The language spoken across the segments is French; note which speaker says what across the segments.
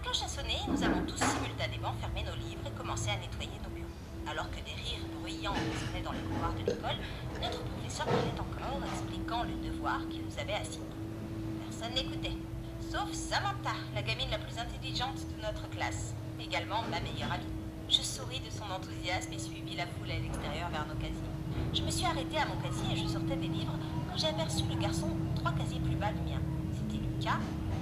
Speaker 1: cloche a sonné et nous avons tous simultanément fermé nos livres et commencé à nettoyer nos bureaux. Alors que des rires bruyants résonnaient dans les couloirs de l'école, notre professeur parlait encore, expliquant le devoir qu'il nous avait assigné. Personne n'écoutait, sauf Samantha, la gamine la plus intelligente de notre classe, également ma meilleure amie. Je souris de son enthousiasme et suivis la foule à l'extérieur vers nos casiers. Je me suis arrêtée à mon casier et je sortais des livres quand j'ai aperçu le garçon 3 casiers plus bas du mien. C'était Lucas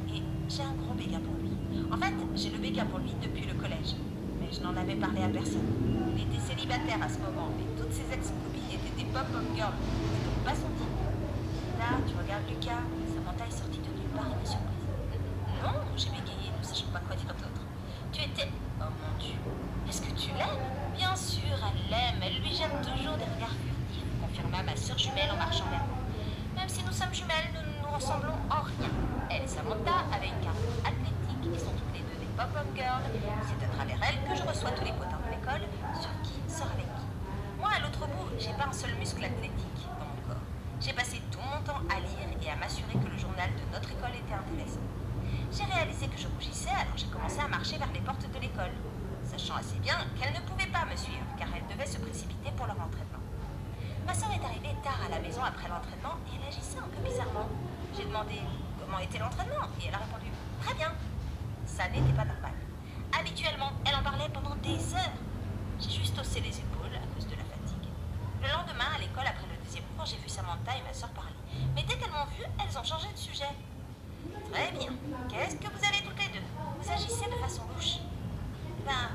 Speaker 1: et j'ai un gros béguin pour lui. En fait, j'ai le béguin pour lui depuis le collège, mais je n'en avais parlé à personne. Il était célibataire à ce moment et toutes ses ex-copines étaient des pop-up girls. C'est donc pas son type. Là, tu regardes Lucas, Samantha est sortie de nulle part et m'a surprise. Non, j'ai bégayé, ne sachant pas quoi dire d'autre. Tu étais... Oh mon Dieu. Est-ce que tu l'aimes? Bien sûr, elle l'aime. Elle lui jette toujours des regards furtifs, confirma ma sœur jumelle en marchant vers nous. Même si nous sommes jumelles, nous ne nous ressemblons en rien. Elle et Samantha avaient une carrure athlétique et sont toutes les deux des pop-up girls. C'est à travers elles que je reçois tous les potins de l'école sur qui sort avec qui. Moi, à l'autre bout, j'ai pas un seul muscle athlétique dans mon corps. J'ai passé tout mon temps à lire et à m'assurer que le journal de notre école était intéressant. J'ai réalisé que je rougissais, alors j'ai commencé à marcher vers les portes de l'école, sachant assez bien qu'elle ne pouvait pas me suivre, car elle devait se précipiter pour leur entraînement. Ma soeur est arrivée tard à la maison après l'entraînement et elle agissait un peu bizarrement. J'ai demandé comment était l'entraînement et elle a répondu « Très bien ». Ça n'était pas normal. Habituellement, elle en parlait pendant des heures. J'ai juste haussé les épaules à cause de la fatigue. Le lendemain, à l'école, après le deuxième cours, j'ai vu Samantha et ma soeur parler. Mais dès qu'elles m'ont vue, elles ont changé de sujet. Très bien. Qu'est-ce que vous avez toutes les deux? Vous agissez de façon louche. Ben,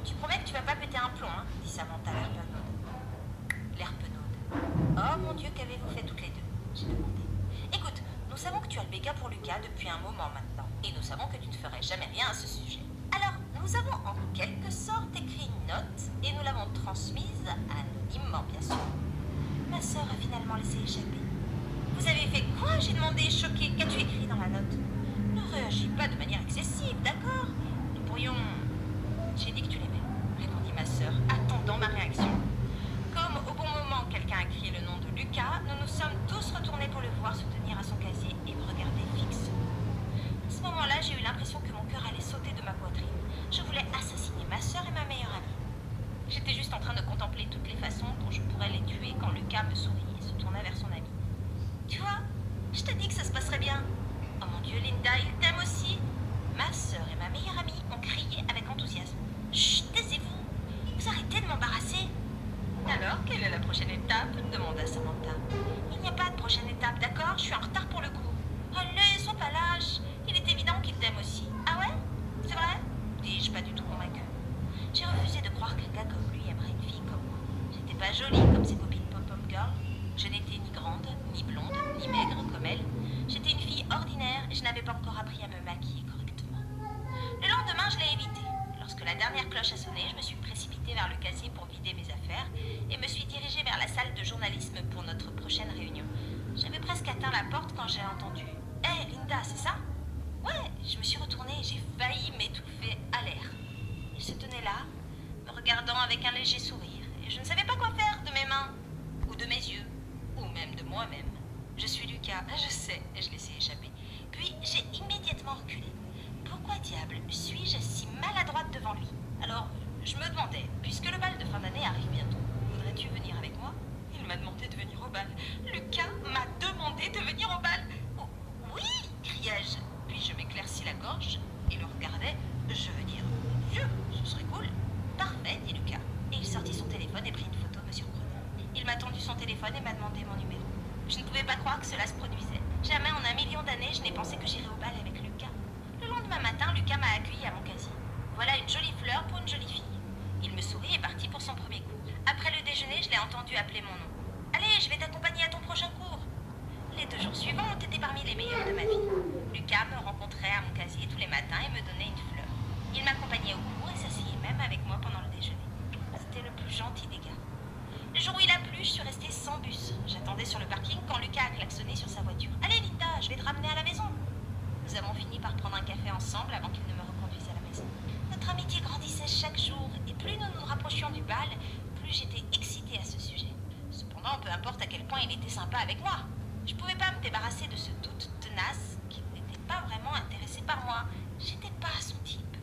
Speaker 1: tu promets que tu vas pas péter un plomb, hein, dit Samantha l'air penaude. L'air penaude. Oh mon Dieu, qu'avez-vous fait toutes les deux? J'ai demandé. Écoute, nous savons que tu as le béguin pour Lucas depuis un moment maintenant, et nous savons que tu ne ferais jamais rien à ce sujet. Alors, nous avons en quelque sorte écrit une note, et nous l'avons transmise anonymement, bien sûr. Ma sœur a finalement laissé échapper. Vous avez fait quoi? J'ai demandé, choquée. Qu'as-tu écrit dans la note? Ne réagis pas de manière excessive, d'accord? Nous pourrions... J'ai dit que tu l'aimais, répondit ma sœur, attendant ma réaction. Comme au bon moment, quelqu'un a crié le nom de Lucas, nous nous sommes tous retournés pour le voir se tenir à son casier et me regarder fixement. À ce moment-là, j'ai eu l'impression que mon cœur allait sauter de ma poitrine. Je voulais assassiner ma sœur et ma meilleure amie. J'étais juste en train de contempler toutes les façons dont je pourrais les tuer quand Lucas me sourit et se tourna vers son ami. Tu vois, je te dis que ça se passerait bien. Oh mon Dieu, Linda, il t'aime aussi. Ma sœur et ma meilleure amie ont crié avec enthousiasme. Chut, taisez-vous. Vous arrêtez de m'embarrasser. Alors, quelle est la prochaine étape? Demanda Samantha. Il n'y a pas de prochaine étape, d'accord? Je suis en retard pour le cours. Allez, sois pas lâche. Il est évident qu'il t'aime aussi. Ah ouais? C'est vrai? Dis-je, pas du tout convaincue. J'ai refusé de croire qu'un gars comme lui aimerait une fille comme moi. J'étais pas jolie comme ses copines pop-up girl. Je n'étais ni grande, ni blonde, ni maigre comme elle. J'étais une fille ordinaire et je n'avais pas encore appris à me maquiller correctement. Le lendemain, je l'ai évité. Lorsque la dernière cloche a sonné, je me suis précipitée vers le casier pour vider mes affaires et me suis dirigée vers la salle de journalisme pour notre prochaine réunion. J'avais presque atteint la porte quand j'ai entendu « Hé, Linda, c'est ça ?» Ouais, je me suis retournée et j'ai failli m'étouffer à l'air. Il se tenait là, me regardant avec un léger sourire, et je ne savais pas quoi faire de mes mains, ou de mes yeux, ou même de moi-même. Je suis Lucas, je sais, je laissais échapper. Puis j'ai immédiatement reculé. Pourquoi diable suis-je si maladroite devant lui? Alors, je me demandais, puisque le bal de fin d'année arrive bientôt, voudrais-tu venir avec moi? Il m'a demandé de venir au bal. Lucas m'a demandé de venir au bal. Oh, oui, criai-je. Puis je m'éclaircis la gorge et le regardais. Je veux dire, mon Dieu, ce serait cool. Parfait, dit Lucas. Et il sortit son téléphone et prit une photo me surprenant. Il m'a tendu son téléphone et m'a demandé mon numéro. Je ne pouvais pas croire que cela se produisait. Jamais en 1 million d'années, je n'ai pensé que j'irais au bal avec Lucas. Le lendemain matin, Lucas m'a accueilli à mon casier. Voilà une jolie fleur pour une jolie fille. Il me sourit et partit pour son premier cours. Après le déjeuner, je l'ai entendu appeler mon nom. Allez, je vais t'accompagner à ton prochain cours. Les 2 jours suivants ont été parmi les meilleurs de ma vie. Lucas me rencontrait à mon casier tous les matins et me donnait une fleur. Il m'accompagnait au cours et s'asseyait même avec moi pendant le déjeuner. C'était le plus gentil des gars. Le jour où il a plu, je suis restée sans bus. J'attendais sur le parking quand Lucas a klaxonné sur sa voiture. « Allez Linda, je vais te ramener à la maison !» Nous avons fini par prendre un café ensemble avant qu'il ne me reconduise à la maison. Notre amitié grandissait chaque jour et plus nous nous rapprochions du bal, plus j'étais excitée à ce sujet. Cependant, peu importe à quel point il était sympa avec moi, je ne pouvais pas me débarrasser de ce doute tenace qu'il n'était pas vraiment intéressé par moi. J'étais pas son type.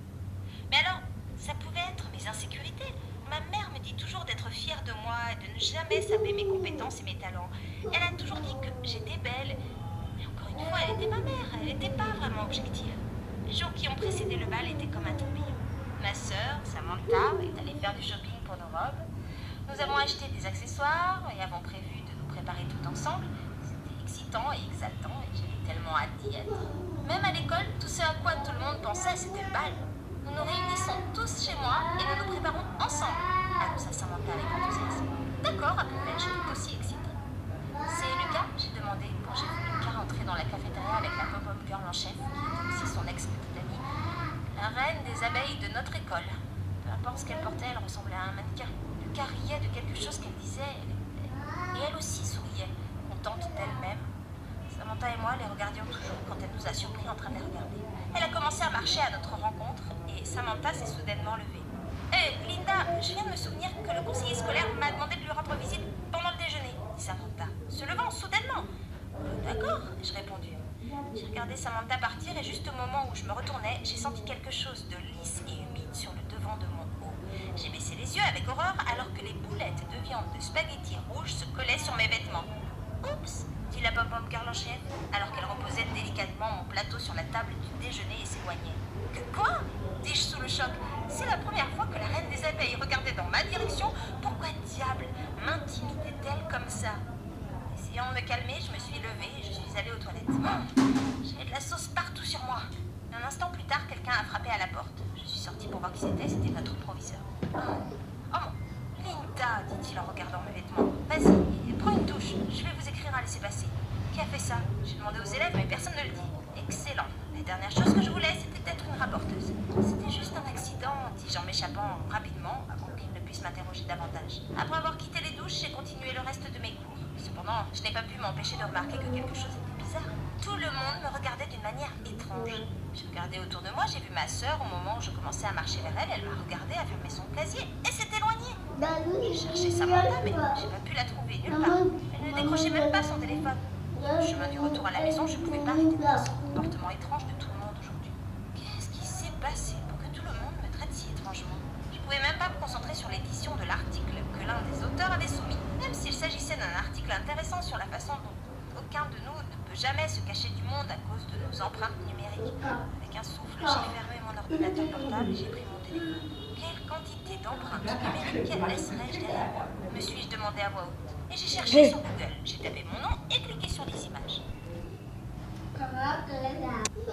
Speaker 1: Ça pouvait être mes insécurités. Ma mère me dit toujours d'être fière de moi et de ne jamais sabler mes compétences et mes talents. Elle a toujours dit que j'étais belle. Mais encore une fois, elle était ma mère, elle n'était pas vraiment objective. Les jours qui ont précédé le bal étaient comme un tourbillon. Ma sœur, Samantha, est allée faire du shopping pour nos robes. Nous avons acheté des accessoires et avons prévu de nous préparer tout ensemble. C'était excitant et exaltant et j'avais tellement hâte d'y être. Même à l'école, tout ce à quoi tout le monde pensait, c'était le bal. Nous nous réunissons tous chez moi et nous nous préparons ensemble, annonça Samantha avec enthousiasme. D'accord, approuvé-je, tout aussi excitée. C'est Lucas, j'ai demandé quand j'ai vu Lucas rentrer dans la cafétéria avec la pom-pom girl en chef, qui était aussi son ex-petite amie, la reine des abeilles de notre école. Peu importe ce qu'elle portait, elle ressemblait à un mannequin. Lucas riait de quelque chose qu'elle disait, et elle aussi souriait, contente d'elle-même. Samantha et moi les regardions toujours quand elle nous a surpris en train de les regarder. Elle a commencé à marcher à notre rencontre et Samantha s'est soudainement levée. Hé, Linda, je viens de me souvenir que le conseiller scolaire m'a demandé de lui rendre visite pendant le déjeuner, dit Samantha, se levant soudainement. D'accord, ai-je répondu. J'ai regardé Samantha partir et juste au moment où je me retournais, j'ai senti quelque chose de lisse et humide sur le devant de mon haut. J'ai baissé les yeux avec horreur alors que les boulettes de viande de spaghettis rouges se collaient sur mes vêtements. Oups, dit la pom-pom girl en chef, alors qu'elle reposait délicatement mon plateau sur la table du déjeuner et s'éloignait. Que quoi, dis-je sous le choc. C'est la première fois que la reine des abeilles regardait dans ma direction. Pourquoi diable m'intimidait-elle comme ça? Essayant de me calmer, je me suis levée et je suis allée aux toilettes. J'avais de la sauce partout sur moi. Un instant plus tard, quelqu'un a frappé à la porte. Je suis sortie pour voir qui c'était notre proviseur. Oh, Linda, dit-il en regardant mes vêtements. Vas-y, prends une douche. Je vais vous écrire un laissez-passer. Qui a fait ça? J'ai demandé aux élèves, mais personne ne le dit. Excellent. La dernière chose que je voulais, c'était d'être une rapporteuse. C'était juste un accident, dis-je en m'échappant rapidement avant qu'il ne puisse m'interroger davantage. Après avoir quitté les douches, j'ai continué le reste de mes cours. Cependant, je n'ai pas pu m'empêcher de remarquer que quelque chose était bizarre. Tout le monde me regardait d'une manière étrange. J'ai regardé autour de moi, j'ai vu ma sœur au moment où je commençais à marcher vers elle. Elle m'a regardé, a fermé son casier et s'est éloignée. J'ai cherché Samantha, mais j'ai pas pu la trouver nulle part. Elle ne décrochait même pas son téléphone. Au chemin du retour à la maison, je ne pouvais pas arrêter de penser au comportement étrange de tout le monde aujourd'hui. Qu'est-ce qui s'est passé pour que tout le monde me traite si étrangement? Je ne pouvais même pas me concentrer sur l'édition de l'article que l'un des auteurs avait soumis, même s'il s'agissait d'un article intéressant sur la façon dont aucun de nous ne peut jamais se cacher du monde à cause de nos empreintes numériques. Avec un souffle, j'ai fermé mon ordinateur portable et j'ai pris mon téléphone. Quelle quantité d'empreintes numériques laisserais-je derrière moi? Me suis-je demandé à voix haute. Et j'ai cherché sur Google. J'ai tapé mon nom et cliqué sur les images.